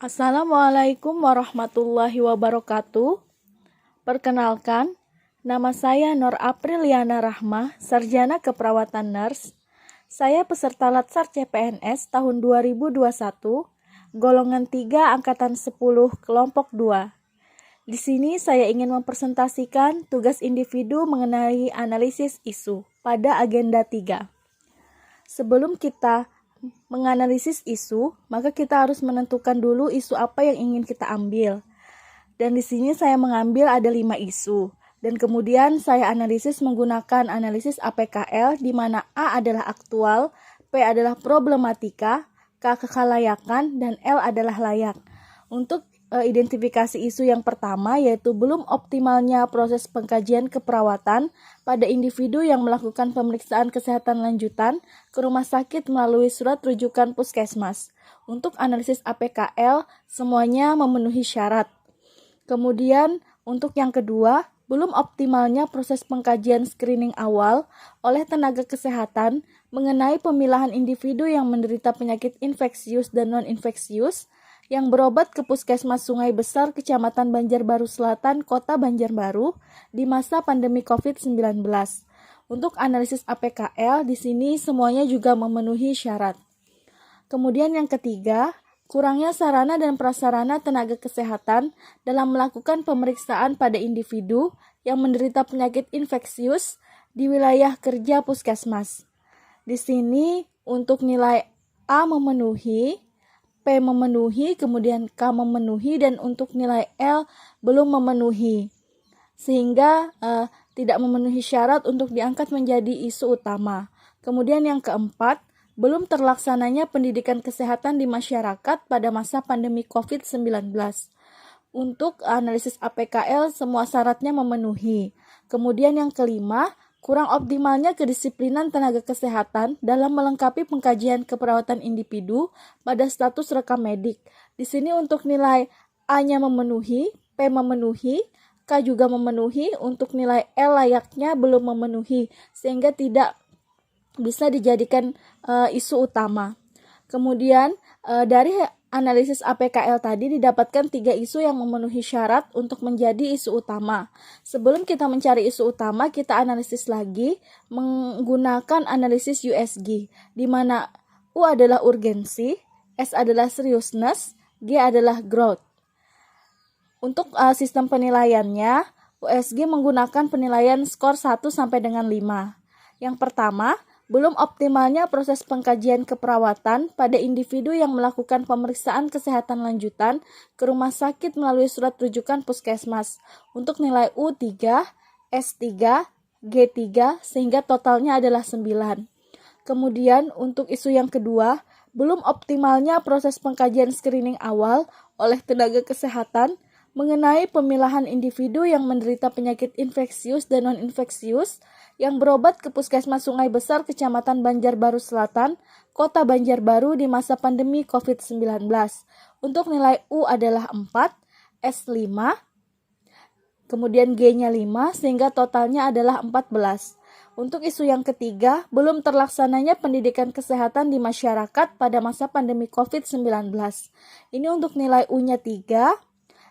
Assalamualaikum warahmatullahi wabarakatuh. Perkenalkan, nama saya Nur Apriliana Rahmah, Sarjana Keperawatan Nurse. Saya peserta Latsar CPNS tahun 2021, golongan 3 angkatan 10 kelompok 2. Di sini saya ingin mempresentasikan tugas individu mengenai analisis isu pada agenda 3. Sebelum kita menganalisis isu, maka kita harus menentukan dulu isu apa yang ingin kita ambil. Dan di sini saya mengambil ada 5 isu. Dan kemudian saya analisis menggunakan analisis APKL, di mana A adalah aktual, P adalah problematika, K kekalayakan, dan L adalah layak. Untuk identifikasi isu yang pertama, yaitu belum optimalnya proses pengkajian keperawatan pada individu yang melakukan pemeriksaan kesehatan lanjutan ke rumah sakit melalui surat rujukan puskesmas. Untuk analisis APKL, semuanya memenuhi syarat. Kemudian, untuk yang kedua, belum optimalnya proses pengkajian screening awal oleh tenaga kesehatan mengenai pemilahan individu yang menderita penyakit infeksius dan non-infeksius yang berobat ke Puskesmas Sungai Besar, Kecamatan Banjarbaru Selatan, Kota Banjarbaru di masa pandemi COVID-19. Untuk analisis APKL, di sini semuanya juga memenuhi syarat. Kemudian yang ketiga, kurangnya sarana dan prasarana tenaga kesehatan dalam melakukan pemeriksaan pada individu yang menderita penyakit infeksius di wilayah kerja Puskesmas. Di sini untuk nilai A memenuhi, P memenuhi, kemudian K memenuhi, dan untuk nilai L belum memenuhi. Sehingga tidak memenuhi syarat untuk diangkat menjadi isu utama. Kemudian yang keempat, belum terlaksananya pendidikan kesehatan di masyarakat pada masa pandemi COVID-19. Untuk analisis APKL, semua syaratnya memenuhi. Kemudian yang kelima, kurang optimalnya kedisiplinan tenaga kesehatan dalam melengkapi pengkajian keperawatan individu pada status rekam medik. Di sini untuk nilai A-nya memenuhi, P memenuhi, K juga memenuhi, untuk nilai L layaknya belum memenuhi, sehingga tidak bisa dijadikan isu utama. Kemudian dari analisis APKL tadi didapatkan 3 isu yang memenuhi syarat untuk menjadi isu utama. Sebelum kita mencari isu utama, kita analisis lagi menggunakan analisis USG, di mana U adalah urgensi, S adalah seriousness, G adalah growth. Untuk sistem penilaiannya, USG menggunakan penilaian skor 1 sampai dengan 5. Yang pertama, belum optimalnya proses pengkajian keperawatan pada individu yang melakukan pemeriksaan kesehatan lanjutan ke rumah sakit melalui surat rujukan puskesmas. Untuk nilai U3, S3, G3, sehingga totalnya adalah 9. Kemudian untuk isu yang kedua, belum optimalnya proses pengkajian screening awal oleh tenaga kesehatan mengenai pemilahan individu yang menderita penyakit infeksius dan non-infeksius yang berobat ke Puskesmas Sungai Besar, Kecamatan Banjarbaru Selatan, Kota Banjarbaru di masa pandemi COVID-19. Untuk nilai U adalah 4, S 5, kemudian G-nya 5, sehingga totalnya adalah 14. Untuk isu yang ketiga, belum terlaksananya pendidikan kesehatan di masyarakat pada masa pandemi COVID-19. Ini untuk nilai U-nya 3,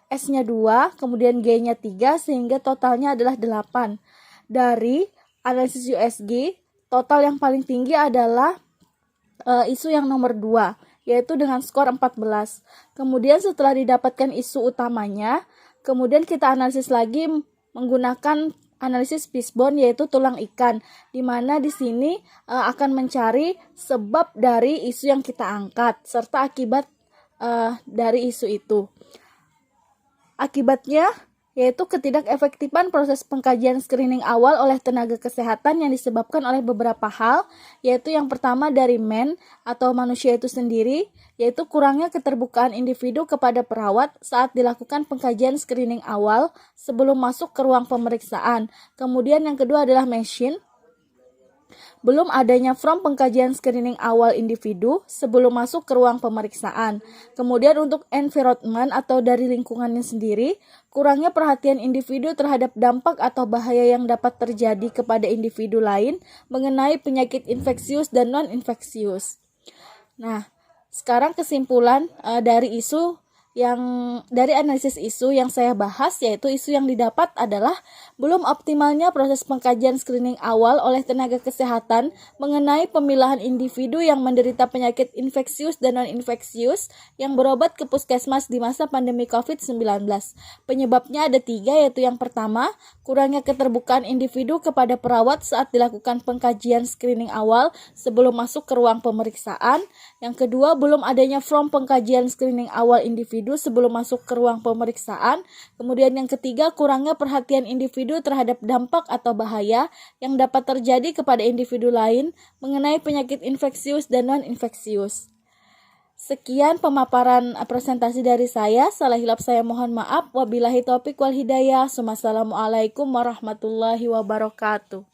S-nya 2, kemudian G-nya 3, sehingga totalnya adalah 8. Dari analisis USG, total yang paling tinggi adalah isu yang nomor 2, yaitu dengan skor 14. Kemudian setelah didapatkan isu utamanya, kemudian kita analisis lagi menggunakan analisis fishbone, yaitu tulang ikan, di mana di sini akan mencari sebab dari isu yang kita angkat, serta akibat dari isu itu. Akibatnya yaitu ketidakefektifan proses pengkajian screening awal oleh tenaga kesehatan yang disebabkan oleh beberapa hal, yaitu yang pertama dari man atau manusia itu sendiri, yaitu kurangnya keterbukaan individu kepada perawat saat dilakukan pengkajian screening awal sebelum masuk ke ruang pemeriksaan. Kemudian yang kedua adalah machine. Belum adanya form pengkajian screening awal individu sebelum masuk ke ruang pemeriksaan. Kemudian untuk environment atau dari lingkungannya sendiri, kurangnya perhatian individu terhadap dampak atau bahaya yang dapat terjadi kepada individu lain mengenai penyakit infeksius dan non-infeksius. Nah, sekarang kesimpulan dari isu Yang dari analisis isu yang saya bahas, yaitu isu yang didapat adalah belum optimalnya proses pengkajian screening awal oleh tenaga kesehatan mengenai pemilahan individu yang menderita penyakit infeksius dan non-infeksius yang berobat ke puskesmas di masa pandemi COVID-19. Penyebabnya ada 3, yaitu yang pertama, kurangnya keterbukaan individu kepada perawat saat dilakukan pengkajian screening awal sebelum masuk ke ruang pemeriksaan. Yang kedua, belum adanya form pengkajian screening awal individu sebelum masuk ke ruang pemeriksaan. Kemudian yang ketiga, kurangnya perhatian individu terhadap dampak atau bahaya yang dapat terjadi kepada individu lain mengenai penyakit infeksius dan non-infeksius. Sekian pemaparan presentasi dari saya. Salah hilap saya mohon maaf. Wabillahi taufik wal hidayah. Wassalamualaikum warahmatullahi wabarakatuh.